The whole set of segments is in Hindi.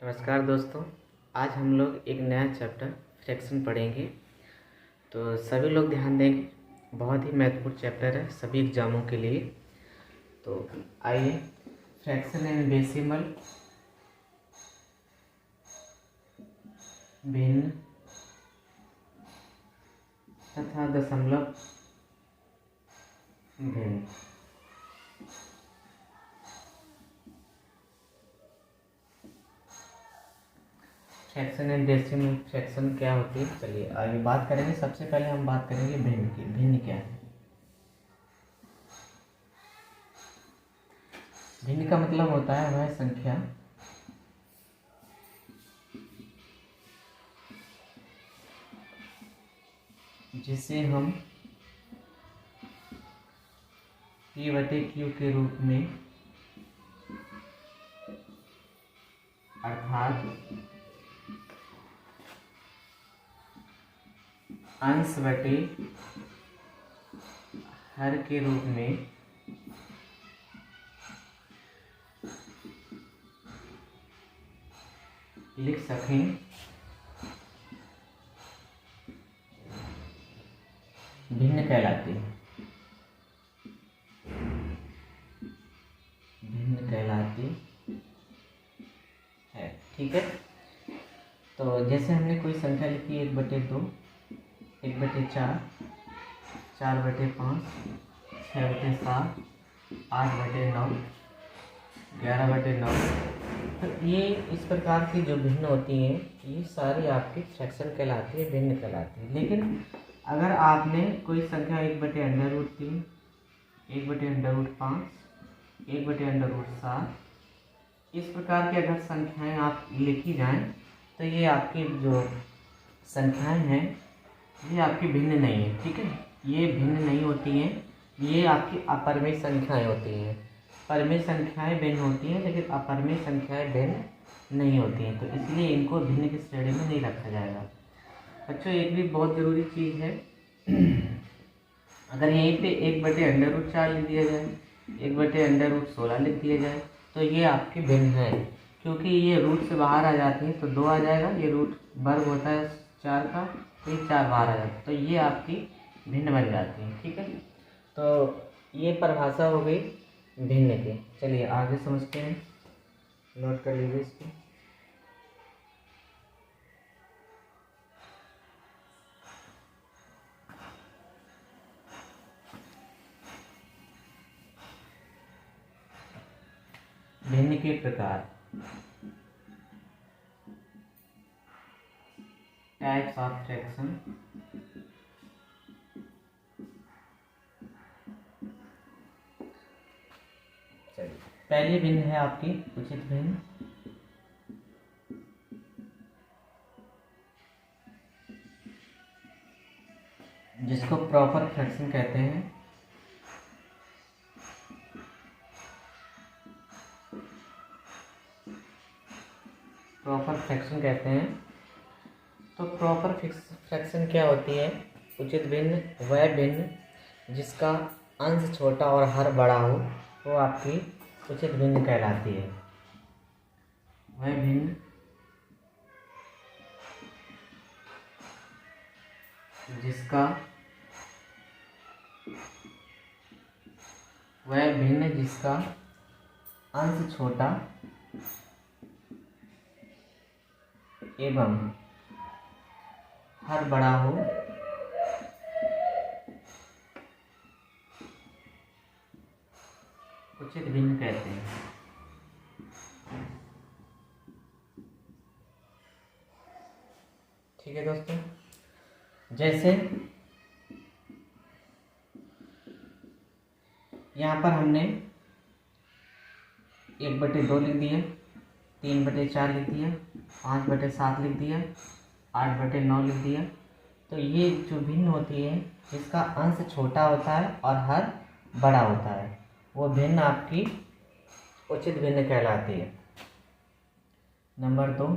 नमस्कार दोस्तों। आज हम लोग एक नया चैप्टर फ्रैक्शन पढ़ेंगे। तो सभी लोग ध्यान देंगे, बहुत ही महत्वपूर्ण चैप्टर है सभी एग्जामों के लिए। तो आइए, फ्रैक्शन एंड डेसिमल, भिन्न तथा दशमलव भिन्न। फ्रैक्शन एंड डेसिमल फ्रैक्शन क्या होती है, चलिए आगे बात करेंगे। सबसे पहले हम बात करेंगे भिन्न की। भिन्न क्या है? भिन्न का मतलब होता है वह संख्या जिसे हम P/Q के रूप में, अर्थात अंश बटे हर के रूप में लिख सकें, भिन्न कहलाती है। भिन्न कहलाती है, ठीक है। तो जैसे हमने कोई संख्या लिखी 1/2, 1/4, 4/5, 6/7, 8/9, 11/9, तो ये इस प्रकार की जो भिन्न होती हैं ये सारी आपकी फ्रैक्शन कहलाती है, भिन्न कहलाती है। लेकिन अगर आपने कोई संख्या 1/√3, 1/5, 1/7, इस प्रकार की अगर संख्याएं आप लिखी जाएं तो ये आपकी जो संख्याएं हैं ये आपकी भिन्न नहीं है, ठीक है। ये भिन्न नहीं होती हैं, ये आपकी अपरिमेय संख्याएं होती हैं। परिमेय संख्याएं भिन्न होती हैं लेकिन अपरिमेय संख्याएं भिन्न नहीं होती हैं, तो इसलिए इनको भिन्न की श्रेणी में नहीं रखा जाएगा। अच्छा, एक भी बहुत ज़रूरी चीज़ है, अगर यहीं पे 1/√4 लिख दिया जाए, 1/√16 लिख दिया जाए तो ये आपकी भिन्न है, क्योंकि ये रूट से बाहर आ जाती है तो 2 आ जाएगा। ये रूट वर्ग होता है 4 का, तो ये 4 बाहर आ जाता है, तो ये आपकी भिन्न बन जाती है, ठीक है। तो ये परिभाषा हो गई भिन्न की। चलिए आगे समझते हैं, नोट कर लीजिए इसको। भिन्न के प्रकार, टाइप्स ऑफ फ्रैक्शन। चलिए, पहली भिन्न है आपकी उचित भिन्न, जिसको प्रॉपर फ्रैक्शन कहते हैं। प्रॉपर फ्रैक्शन कहते हैं। तो प्रॉपर फ्रैक्शन क्या होती है? उचित भिन्न वह भिन्न जिसका अंश छोटा और हर बड़ा हो, वो आपकी उचित भिन्न कहलाती है। वह भिन्न जिसका अंश छोटा एवं हर बड़ा हो, उचित भिन्न कहते हैं। ठीक है दोस्तों, जैसे यहाँ पर हमने 1/2 लिख दिया, 3/4 लिख दिया, 5/7 लिख दिया, 8/9 लिख दिया। तो ये जो भिन्न होती है इसका अंश छोटा होता है और हर बड़ा होता है, वो भिन्न आपकी उचित भिन्न कहलाती है। नंबर 2,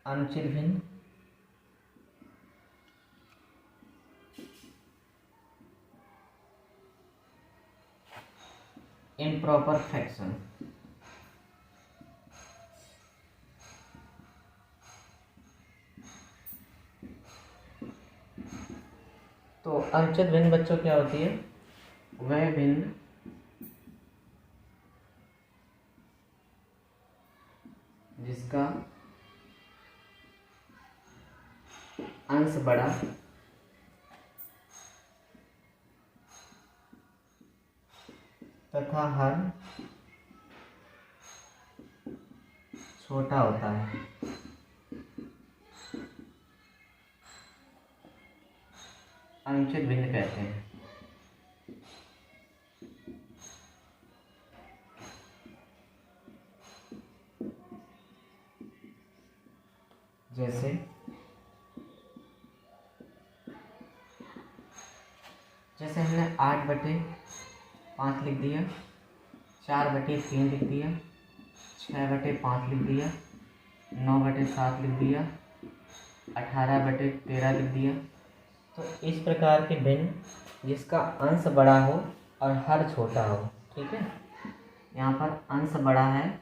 अनुचित भिन्न। Improper fraction. अनुचित भिन्न बच्चों क्या होती है? वह भिन्न जिसका अंश बड़ा तथा हर छोटा होता है। अनुचित भिन्न कहते हैं। जैसे हमने 8/5 लिख दिया, 4/3 लिख दिया, 6/5 लिख दिया, 9/7 लिख दिया, 18/13 लिख दिया। तो इस प्रकार के भिन्न जिसका अंश बड़ा हो और हर छोटा हो, ठीक है। यहाँ पर अंश बड़ा है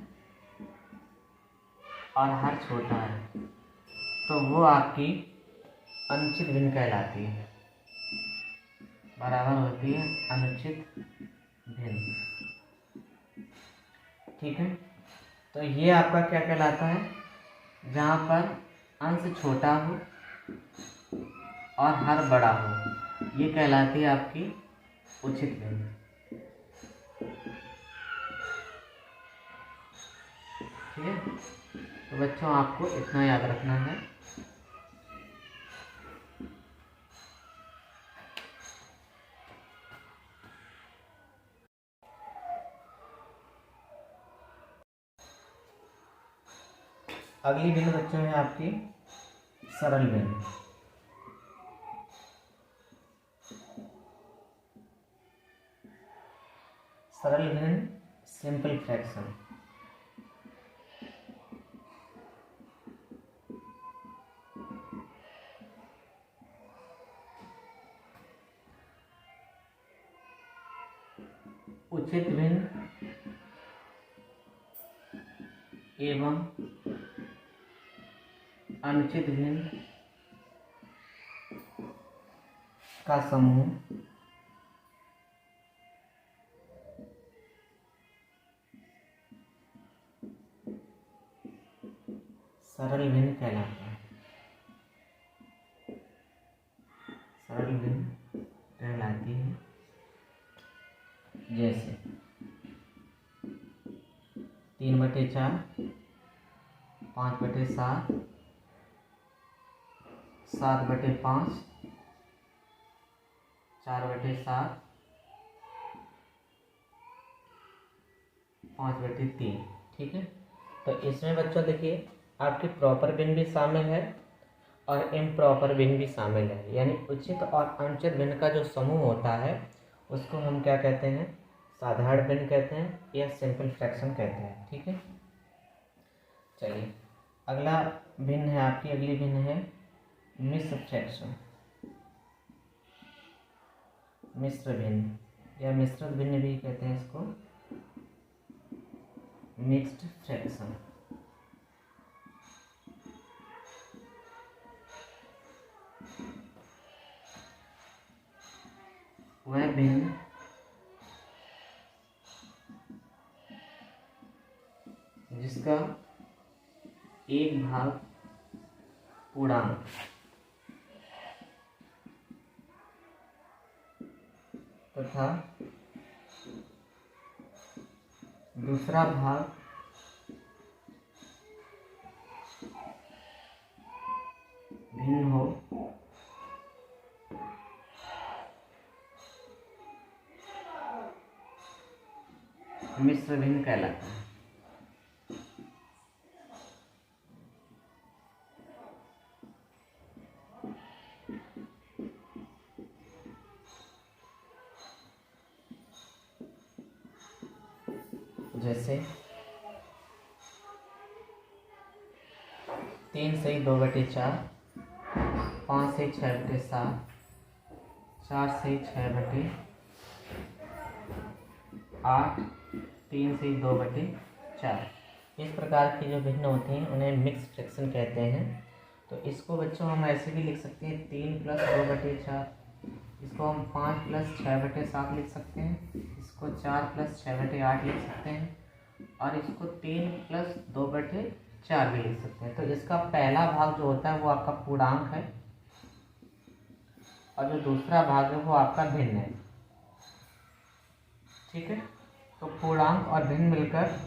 और हर छोटा है, तो वो आपकी अनुचित भिन्न कहलाती है, बराबर होती है अनुचित भिन्न, ठीक है। तो ये आपका क्या कहलाता है? जहाँ पर अंश छोटा हो और हर बड़ा हो, ये कहलाती है आपकी उचित भिन्न, ठीक है। तो बच्चों आपको इतना याद रखना है। अगली भिन्न बच्चों है आपकी सरल भिन्न। सरल भिन्न सिंपल फ्रैक्शन। उचित भिन्न एवं अनुचित भिन्न का समूह सरल भिन्न कहलाता है। सरल भिन्न कहलाती है जैसे 3/4, 5/7, 7/5, 4/7, 5/3, ठीक है। तो इसमें बच्चों देखिए आपके प्रॉपर भिन्न भी शामिल है और इम्प्रॉपर भिन्न भी शामिल है, यानी उचित और अनुचित भिन्न का जो समूह होता है उसको हम क्या कहते हैं? साधारण भिन्न कहते हैं या सिंपल फ्रैक्शन कहते हैं, ठीक है। चलिए अगला भिन्न है आपकी, अगली भिन्न है मिश्र फ्रैक्शन, मिश्र भिन्न या मिश्रित भिन्न भी कहते हैं इसको, मिक्स्ड फ्रैक्शन। वह भिन्न जिसका एक भाग पूर्णांक तथा दूसरा भाग भिन्न हो, मिश्र भिन्न कहलाता है। जैसे 3 से 2/4, 5 से 6/7, 4 से 6/8, 3 से 2/4, इस प्रकार की जो भिन्न होते हैं उन्हें मिक्स फ्रैक्शन कहते हैं। तो इसको बच्चों हम ऐसे भी लिख सकते हैं 3 + 2/4 इसको हम 5 + 6/7 लिख सकते हैं, इसको 4 + 6/8 लिख सकते हैं, और इसको 3 + 2/4 भी लिख सकते हैं। तो इसका पहला भाग जो होता है वो आपका पूर्णांक है, और जो दूसरा भाग है वो आपका भिन्न है। ठीक है, तो पूर्णांक और भिन्न मिलकर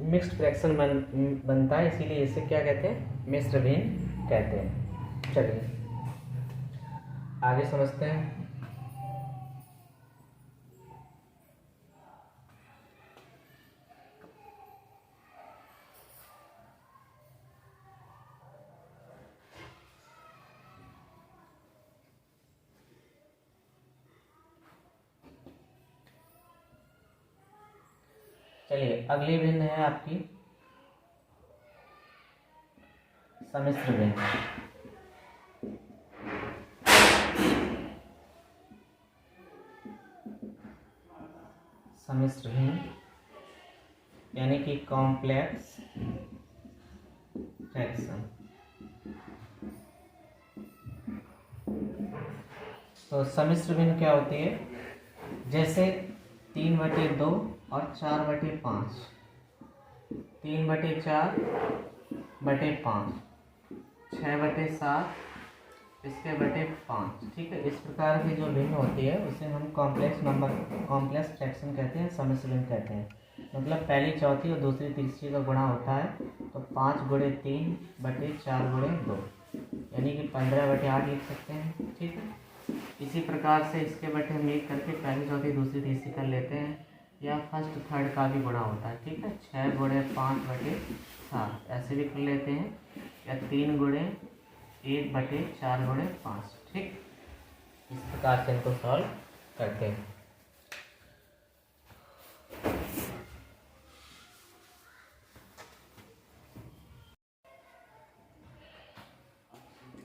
मिक्स्ड फ्रैक्शन बनता है, इसीलिए इसे क्या कहते हैं, मिश्र भिन्न कहते हैं। चलिए आगे समझते हैं। चलिए अगली भिन्न है आपकी सम्मिश्र भिन्न। सम्मिश्र भिन्न यानी कि कॉम्प्लेक्स फ्रैक्शन। तो सम्मिश्र भिन्न क्या होती है, जैसे 3/2 और 4/5, 3/4/5, 6/7 इसके बटे 5। ठीक है, इस प्रकार की जो भिन्न होती है उसे हम कॉम्प्लेक्स फ्रैक्शन कहते हैं, सम्मिश्र भिन्न कहते हैं। मतलब पहली चौथी और दूसरी तीसरी का गुणा होता है, तो 5 × 3/4/2 यानी कि 15/8 लिख सकते हैं। ठीक है, इसी प्रकार से इसके बटे हम एक करके पहली चौथी दूसरी तीसरी कर लेते हैं, या फर्स्ट थर्ड का भी गुणा होता है। ठीक है, 6 × 5/7 ऐसे भी कर लेते हैं, या 3 × 1/4/5। ठीक, इस प्रकार से इनको सॉल्व करते हैं।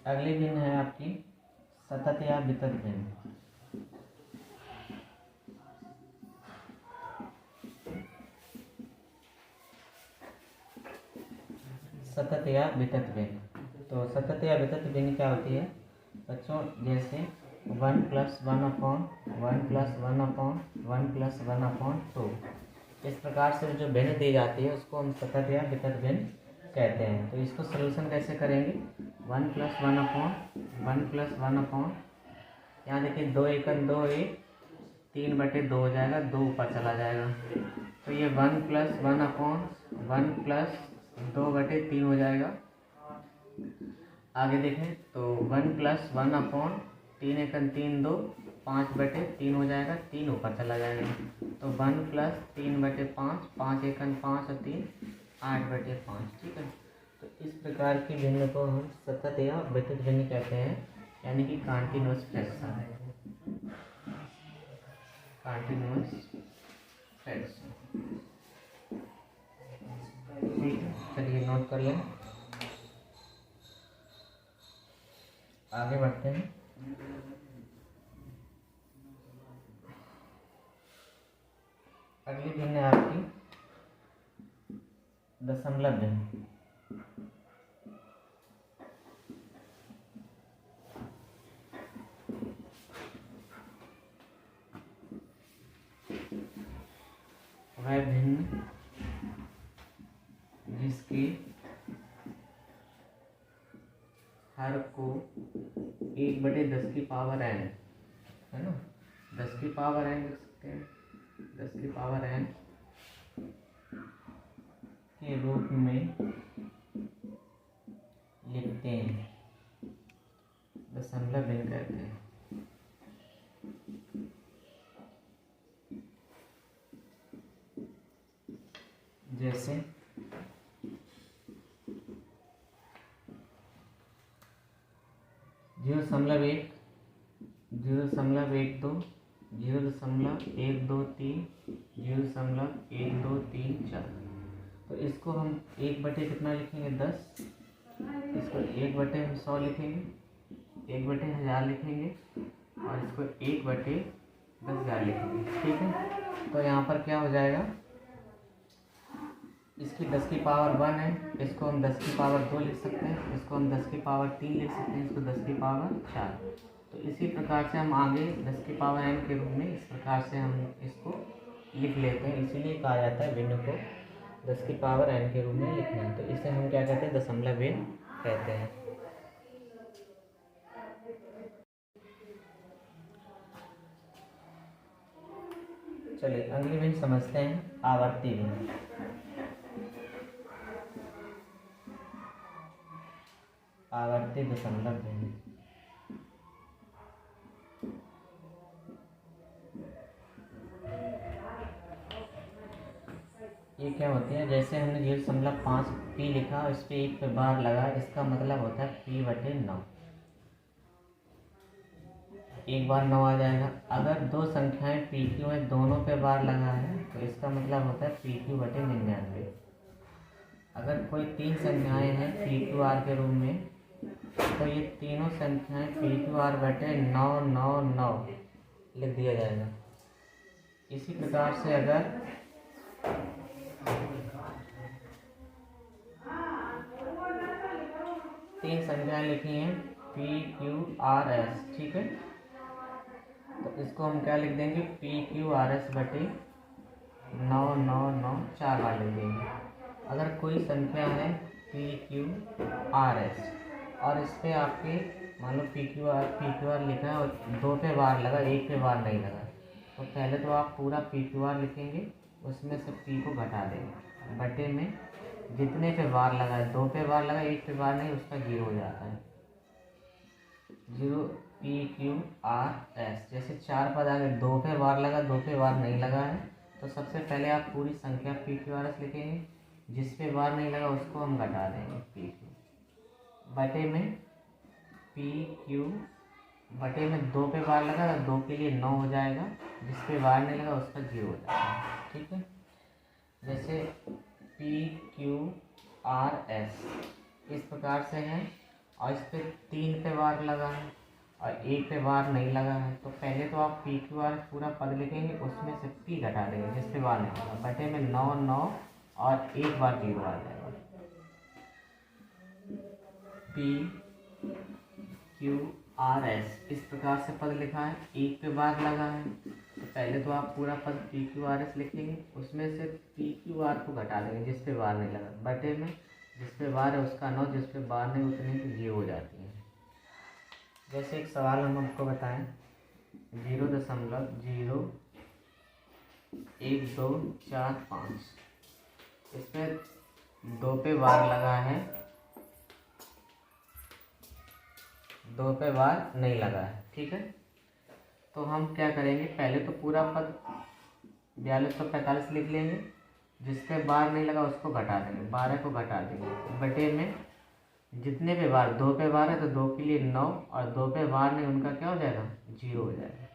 अगली भिन्न है आपकी सतत या वितत भिन्न। सतत या वितत भिन्न। तो सतत या वितत भिन्न क्या होती है बच्चों, जैसे 1 + 1/1 इस प्रकार से जो भिन्न दी जाती है उसको हम सतत या वितत भिन्न कहते हैं। तो इसको सलूशन कैसे करेंगे, 1 + 1/1 यहाँ देखिए 2 × 2 1, 3/2 हो जाएगा, 2 ऊपर चला जाएगा, तो ये 1 + 1/1 + 2/3 हो जाएगा। आगे देखें तो 1 + 1/3 × 3 2, 5/3 हो जाएगा, 3 ऊपर चला जाएगा, तो 1 + 3/5, 5 × 5 और 3 8/5। ठीक है, तो इस प्रकार की भिन्न को हम सतत या वितत भिन्न कहते हैं, यानी कि कॉन्टिन्यूअस फ्रैक्शन। Continuous fraction. ठीक है, चलिए नोट कर लें, आगे बढ़ते हैं। अगली भिन्न है आपकी दशमलव भिन्न। वह भिन्न जिसकी हर को 1/10n है ना, 10n लिख सकते हैं, 10n के रूप में लिखते हैं, दशमलव भिन्न कहते हैं। जैसे 0.1, 0.12, 0.123, 0.1234। तो इसको हम 1/, कितना लिखेंगे, 10। इसको 1/100 लिखेंगे, 1/1000 लिखेंगे, और इसको 1/10,000 लिखेंगे। ठीक है, तो यहाँ पर क्या हो जाएगा, इसकी 10⁻1 है, इसको हम 10⁻2 लिख सकते हैं, इसको हम 10⁻3 लिख सकते हैं, इसको 10⁻4। तो इसी प्रकार से हम आगे 10 की पावर n के रूप में इस प्रकार से हम इसको लिख लेते हैं, इसीलिए कहा जाता है भिन्न को 10 की पावर n के रूप में लिखना है। तो इसे हम क्या कहते हैं, दशमलव भिन्न कहते हैं। चलिए अगली भिन्न समझते हैं, आवर्ती भिन्न। आवर्ती दशमलव भिन्न ये क्या होती है, जैसे हमने 0.5 पी लिखा और इस पर 1 पे बार लगा, इसका मतलब होता है p/9। एक बार 9 आ जाएगा। अगर दो संख्याएं PQ में दोनों पे बार लगा है तो इसका मतलब होता है PQ/99। अगर कोई तीन संख्याएं हैं PQR के रूप में तो ये तीनों संख्याएं PQR/999 लिख दिया जाएगा। इसी प्रकार से अगर तीन संख्याएं लिखी हैं PQRS, ठीक है, तो इसको हम क्या लिख देंगे, PQRS/999 4 बार लिख देंगे। अगर कोई संख्या है PQRS और इस पर आपके मान लो PQR लिखा है और 2 पे बार लगा, 1 पे बार नहीं लगा, तो पहले तो आप पूरा PQR लिखेंगे, उसमें से P को घटा देंगे, बटे में जितने पे बार लगा है, 2 पे बार लगा, 1 पे बार नहीं, उसका 0 हो जाता है। 0 PQRS। जैसे 4 पद आ गए, 2 पे बार लगा, 2 पे बार नहीं लगा है, तो सबसे पहले आप पूरी संख्या PQRS लिखेंगे, जिस पे बार नहीं लगा उसको हम घटा देंगे PQ, बटे में PQ, बटे में 2 पे बार लगा, 2 के लिए 9 हो जाएगा, जिस पे बार नहीं लगा उसका 0 हो जाएगा, ठीक है। जैसे PQRS इस प्रकार से है और इस पे 3 पे बार लगा है और 1 पे बार नहीं लगा है, तो पहले तो आप PQR पूरा पद लिखेंगे, उसमें से P घटा देंगे जिस पे बार नहीं लगा, बटे में 9 9 और 1 बार 0 आ जाएगा। PQRS इस प्रकार से पद लिखा है, 1 पे बार लगा है, तो पहले तो आप पूरा पद PQRS लिखेंगे, उसमें से PQR को घटा देंगे जिस पे बार नहीं लगा, बटे में जिस पे बार है उसका 9, जिस पे बार नहीं उतने की 0 हो जाती है। जैसे एक सवाल हम आपको बताएं, 0.01245 इसमें 2 पे बार लगा है, 2 पे बार नहीं लगा है, ठीक है। तो हम क्या करेंगे, पहले तो पूरा पद 4245 लिख लेंगे, जिस पे बार नहीं लगा उसको घटा देंगे, 12 को घटा देंगे, बटे में जितने पे बार, 2 पे बार है तो 2 के लिए 9 और 2 पे बार नहीं, उनका क्या हो जाएगा, 0 हो जाएगा।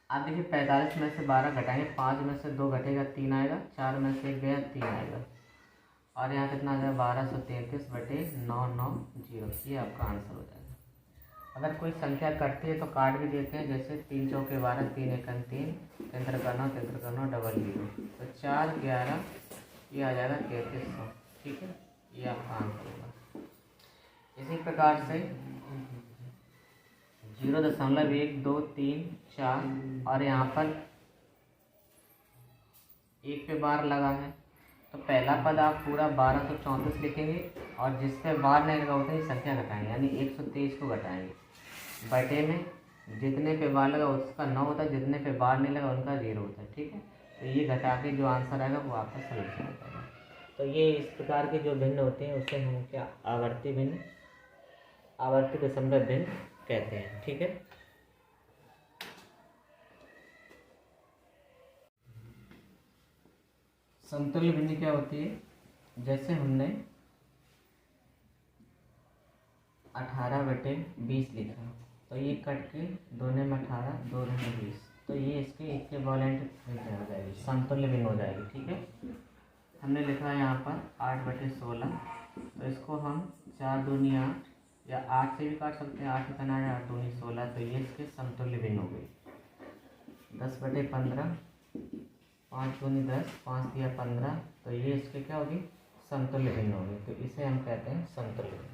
अब देखिए 45 में से 12 घटाएंगे, 5 में से 2 घटेगा 3 आएगा, 4 में से 1 गया 3 आएगा, और यहाँ कितना आ जाएगा 1233/990, ये आपका आंसर हो जाएगा। अगर कोई संख्या कटती है तो काट भी देते हैं, जैसे 3 चौके 12, 3 एकम 3, 3 का 9, 3 का 9, डबल 0, तो 4 11 ये आ जाएगा 3300, ठीक है, ये आपका आंसर होगा। इसी प्रकार से 0.123 और यहाँ पर 1 पे बार लगा है, तो पहला पद आप पूरा 1234 लिखेंगे और जिस पे बार नहीं लगा उतनी संख्या घटाएंगे, यानी 123 को घटाएंगे, बटे में जितने पे बार लगा उसका 9 होता है, जितने पे बार नहीं लगा उनका 0 होता है, ठीक है। तो ये घटा के जो आंसर आएगा वो आपका सॉल्यूशन हो जाएगा। तो ये इस प्रकार के जो भिन्न होते हैं उसे हम क्या, आवर्ती भिन्न, आवर्ती दशमलव भिन्न कहते हैं, ठीक है। समतुल्य भिन्न क्या होती है, जैसे हमने 18/20 लिखा, तो ये कट के 2 में 18, 2 में 20, तो ये इसके इक्विवेलेंट भिन्न हो जाएगी, समतुल्य भिन्न हो जाएगी, ठीक है। हमने लिखा है यहाँ पर 8/16, तो इसको हम 4 दूनी 8 या 8 से भी काट सकते हैं, 8 में 8 दूनी 16, तो ये इसके समतुल्य भिन्न हो गई। 10/15, 5 दूनी 10, 5 दिया 15, तो ये इसके क्या होगी, समतुल्य भिन्न होगी, तो इसे हम कहते हैं समतुल्य भिन्न।